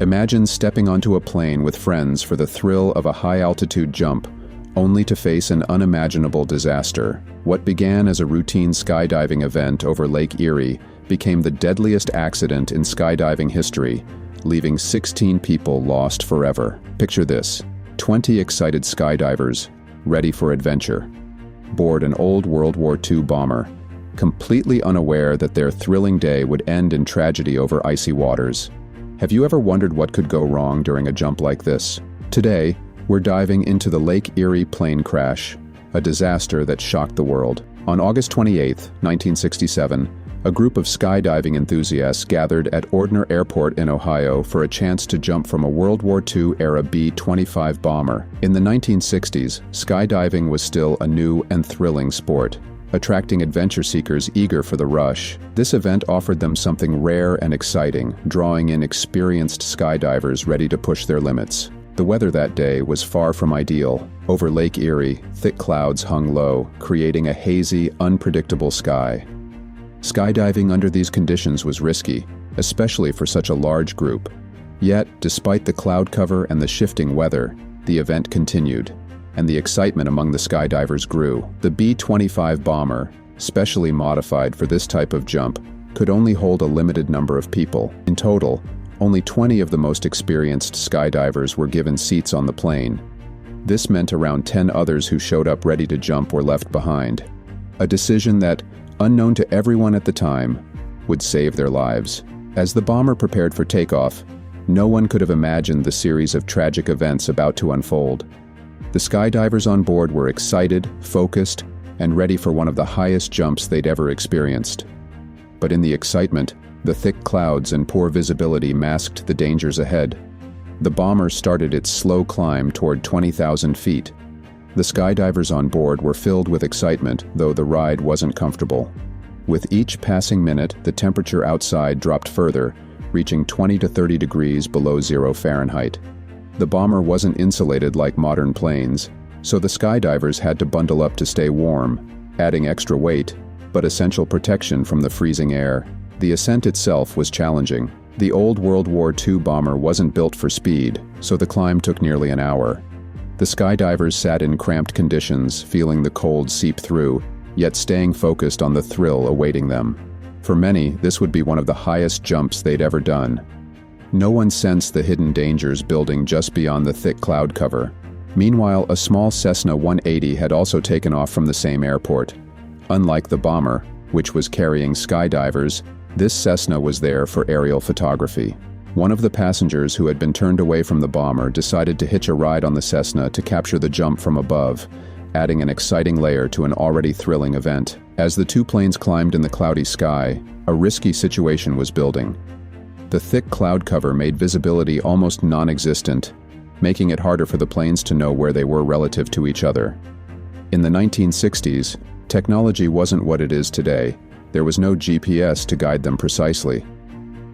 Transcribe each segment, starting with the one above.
Imagine stepping onto a plane with friends for the thrill of a high-altitude jump, only to face an unimaginable disaster. What began as a routine skydiving event over Lake Erie became the deadliest accident in skydiving history, leaving 16 people lost forever. Picture this: 20 excited skydivers, ready for adventure, board an old World War II bomber, completely unaware that their thrilling day would end in tragedy over icy waters. Have you ever wondered what could go wrong during a jump like this? Today, we're diving into the Lake Erie plane crash, a disaster that shocked the world. On August 28, 1967, a group of skydiving enthusiasts gathered at Ordner Airport in Ohio for a chance to jump from a World War II-era B-25 bomber. In the 1960s, skydiving was still a new and thrilling sport, attracting adventure seekers eager for the rush. This event offered them something rare and exciting, drawing in experienced skydivers ready to push their limits. The weather that day was far from ideal. Over Lake Erie, thick clouds hung low, creating a hazy, unpredictable sky. Skydiving under these conditions was risky, especially for such a large group. Yet, despite the cloud cover and the shifting weather, the event continued, and the excitement among the skydivers grew. The B-25 bomber, specially modified for this type of jump, could only hold a limited number of people. In total, only 20 of the most experienced skydivers were given seats on the plane. This meant around 10 others who showed up ready to jump were left behind. A decision that, unknown to everyone at the time, would save their lives. As the bomber prepared for takeoff, no one could have imagined the series of tragic events about to unfold. The skydivers on board were excited, focused, and ready for one of the highest jumps they'd ever experienced. But in the excitement, the thick clouds and poor visibility masked the dangers ahead. The bomber started its slow climb toward 20,000 feet. The skydivers on board were filled with excitement, though the ride wasn't comfortable. With each passing minute, the temperature outside dropped further, reaching 20 to 30 degrees below 0 Fahrenheit. The bomber wasn't insulated like modern planes, so the skydivers had to bundle up to stay warm, adding extra weight, but essential protection from the freezing air. The ascent itself was challenging. The old World War II bomber wasn't built for speed, so the climb took nearly an hour. The skydivers sat in cramped conditions, feeling the cold seep through, yet staying focused on the thrill awaiting them. For many, this would be one of the highest jumps they'd ever done. No one sensed the hidden dangers building just beyond the thick cloud cover. Meanwhile, a small Cessna 180 had also taken off from the same airport. Unlike the bomber, which was carrying skydivers, this Cessna was there for aerial photography. One of the passengers who had been turned away from the bomber decided to hitch a ride on the Cessna to capture the jump from above, adding an exciting layer to an already thrilling event. As the two planes climbed in the cloudy sky, a risky situation was building. The thick cloud cover made visibility almost non-existent, making it harder for the planes to know where they were relative to each other. In the 1960s, technology wasn't what it is today. There was no GPS to guide them precisely.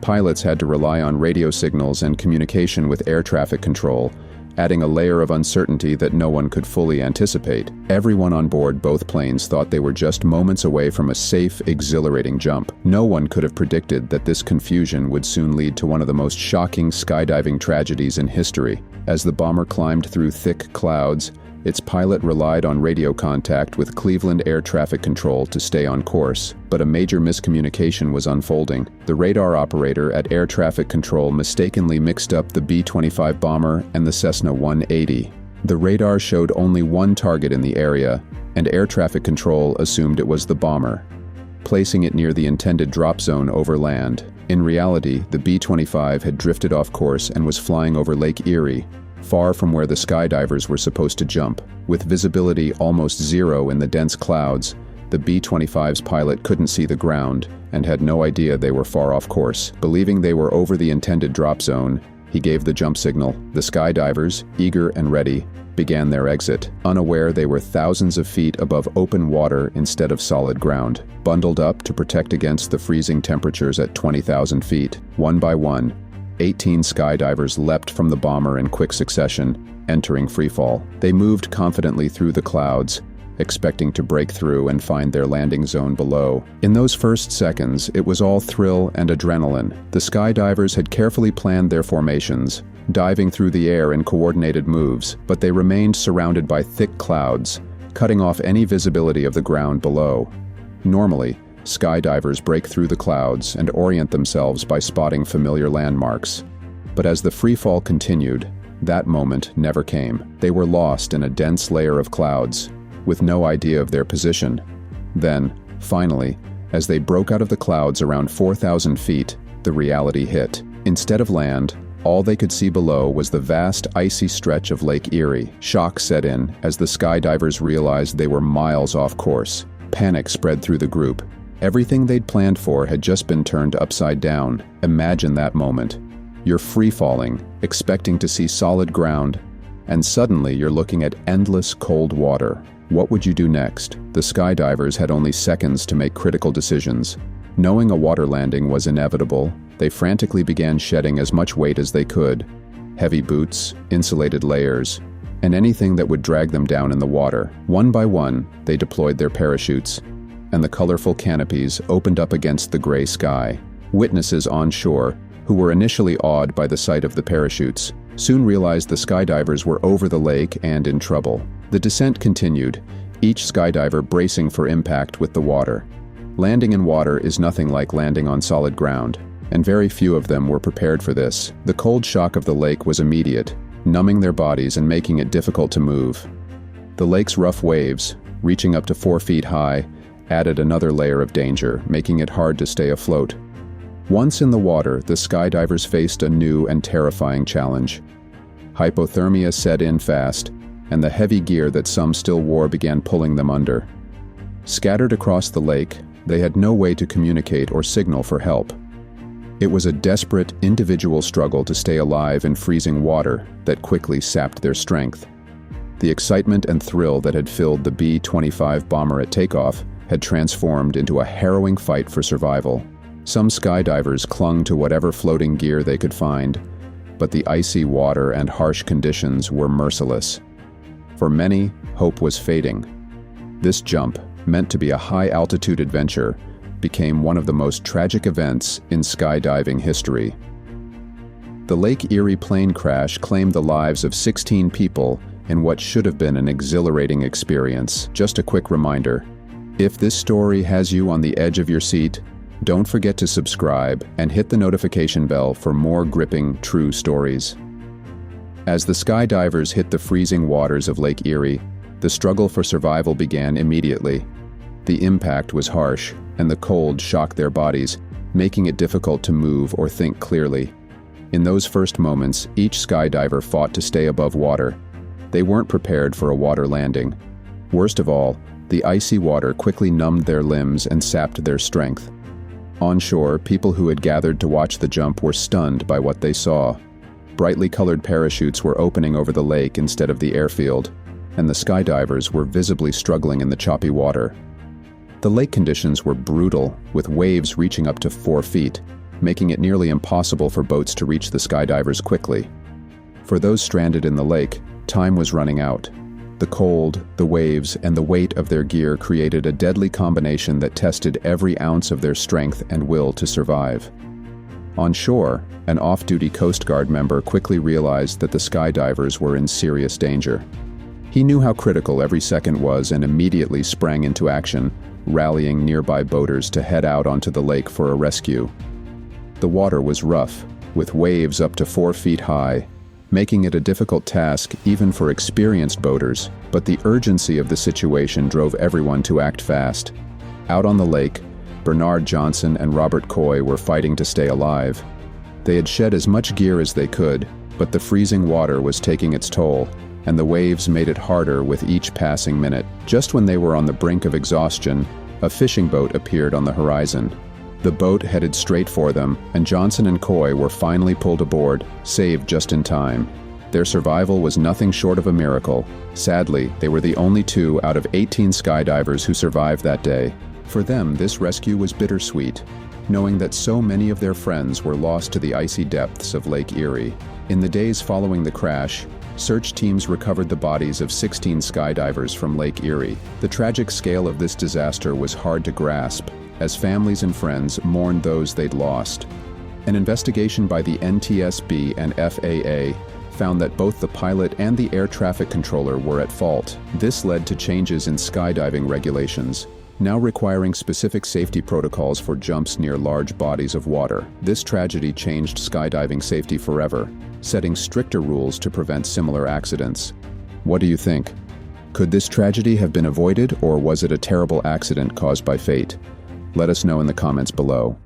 Pilots had to rely on radio signals and communication with air traffic control, adding a layer of uncertainty that no one could fully anticipate. Everyone on board both planes thought they were just moments away from a safe, exhilarating jump. No one could have predicted that this confusion would soon lead to one of the most shocking skydiving tragedies in history. As the bomber climbed through thick clouds, its pilot relied on radio contact with Cleveland Air Traffic Control to stay on course, but a major miscommunication was unfolding. The radar operator at Air Traffic Control mistakenly mixed up the B-25 bomber and the Cessna 180. The radar showed only one target in the area, and Air Traffic Control assumed it was the bomber, placing it near the intended drop zone over land. In reality, the B-25 had drifted off course and was flying over Lake Erie, far from where the skydivers were supposed to jump. With visibility almost zero in the dense clouds, the B-25's pilot couldn't see the ground and had no idea they were far off course. Believing they were over the intended drop zone, he gave the jump signal. The skydivers, eager and ready, began their exit, unaware they were thousands of feet above open water instead of solid ground. Bundled up to protect against the freezing temperatures at 20,000 feet, one by one, 18 skydivers leapt from the bomber in quick succession, entering freefall. They moved confidently through the clouds, expecting to break through and find their landing zone below. In those first seconds, it was all thrill and adrenaline. The skydivers had carefully planned their formations, diving through the air in coordinated moves, but they remained surrounded by thick clouds, cutting off any visibility of the ground below. Normally, skydivers break through the clouds and orient themselves by spotting familiar landmarks. But as the freefall continued, that moment never came. They were lost in a dense layer of clouds, with no idea of their position. Then, finally, as they broke out of the clouds around 4,000 feet, the reality hit. Instead of land, all they could see below was the vast icy stretch of Lake Erie. Shock set in as the skydivers realized they were miles off course. Panic spread through the group. Everything they'd planned for had just been turned upside down. Imagine that moment. You're free-falling, expecting to see solid ground, and suddenly you're looking at endless cold water. What would you do next? The skydivers had only seconds to make critical decisions. Knowing a water landing was inevitable, they frantically began shedding as much weight as they could. Heavy boots, insulated layers, and anything that would drag them down in the water. One by one, they deployed their parachutes, and the colorful canopies opened up against the gray sky. Witnesses on shore, who were initially awed by the sight of the parachutes, soon realized the skydivers were over the lake and in trouble. The descent continued, each skydiver bracing for impact with the water. Landing in water is nothing like landing on solid ground, and very few of them were prepared for this. The cold shock of the lake was immediate, numbing their bodies and making it difficult to move. The lake's rough waves, reaching up to 4 feet high, added another layer of danger, making it hard to stay afloat. Once in the water, the skydivers faced a new and terrifying challenge. Hypothermia set in fast, and the heavy gear that some still wore began pulling them under. Scattered across the lake, they had no way to communicate or signal for help. It was a desperate, individual struggle to stay alive in freezing water that quickly sapped their strength. The excitement and thrill that had filled the B-25 bomber at takeoff had transformed into a harrowing fight for survival. Some skydivers clung to whatever floating gear they could find, but the icy water and harsh conditions were merciless. For many, hope was fading. This jump, meant to be a high-altitude adventure, became one of the most tragic events in skydiving history. The Lake Erie plane crash claimed the lives of 16 people in what should have been an exhilarating experience. Just a quick reminder, if this story has you on the edge of your seat, don't forget to subscribe and hit the notification bell for more gripping, true stories. As the skydivers hit the freezing waters of Lake Erie, the struggle for survival began immediately. The impact was harsh, and the cold shocked their bodies, making it difficult to move or think clearly. In those first moments, each skydiver fought to stay above water. They weren't prepared for a water landing. Worst of all, the icy water quickly numbed their limbs and sapped their strength. On shore, people who had gathered to watch the jump were stunned by what they saw. Brightly colored parachutes were opening over the lake instead of the airfield, and the skydivers were visibly struggling in the choppy water. The lake conditions were brutal, with waves reaching up to 4 feet, making it nearly impossible for boats to reach the skydivers quickly. For those stranded in the lake, time was running out. The cold, the waves, and the weight of their gear created a deadly combination that tested every ounce of their strength and will to survive. On shore, an off-duty Coast Guard member quickly realized that the skydivers were in serious danger. He knew how critical every second was and immediately sprang into action, rallying nearby boaters to head out onto the lake for a rescue. The water was rough, with waves up to 4 feet high, making it a difficult task even for experienced boaters, but the urgency of the situation drove everyone to act fast. Out on the lake, Bernard Johnson and Robert Coy were fighting to stay alive. They had shed as much gear as they could, but the freezing water was taking its toll, and the waves made it harder with each passing minute. Just when they were on the brink of exhaustion, a fishing boat appeared on the horizon. The boat headed straight for them, and Johnson and Coy were finally pulled aboard, saved just in time. Their survival was nothing short of a miracle. Sadly, they were the only 2 out of 18 skydivers who survived that day. For them, this rescue was bittersweet, knowing that so many of their friends were lost to the icy depths of Lake Erie. In the days following the crash, Search teams recovered the bodies of 16 skydivers from Lake Erie. The tragic scale of this disaster was hard to grasp, as families and friends mourned those they'd lost. An investigation by the NTSB and FAA found that both the pilot and the air traffic controller were at fault. This led to changes in skydiving regulations, now requiring specific safety protocols for jumps near large bodies of water. This tragedy changed skydiving safety forever, setting stricter rules to prevent similar accidents. What do you think? Could this tragedy have been avoided, or was it a terrible accident caused by fate? Let us know in the comments below.